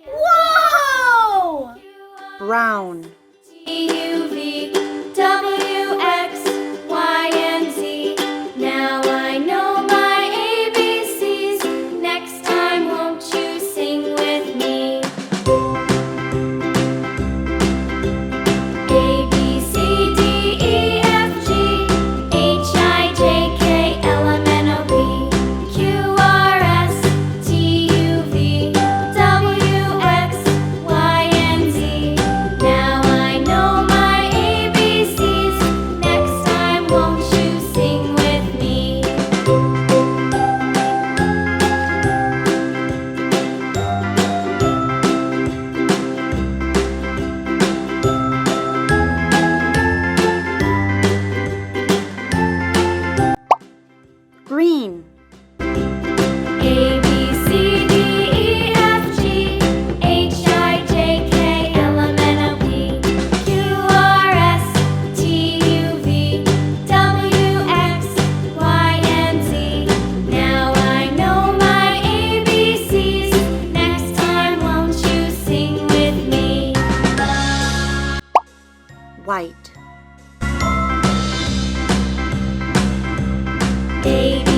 Whoa! Brown. T-U-V, W, X, Y, and Z. Now I know my ABCs. Next time, won't you sing with me? A, B, C, D, E, F, G, H, I, J, K, L, M, N, O, P, Q, R, S, T, U, V, W, X, Y, and Z. Now I know my ABCs. Next time, won't you sing with me? Green. A, B, C, D, E, F, G, H, I, J, K, L, M, N, O, P, Q, R, S, T, U, V, W, X, Y, and Z. Now I know my ABCs. Next time, won't you sing with me? White. A, B,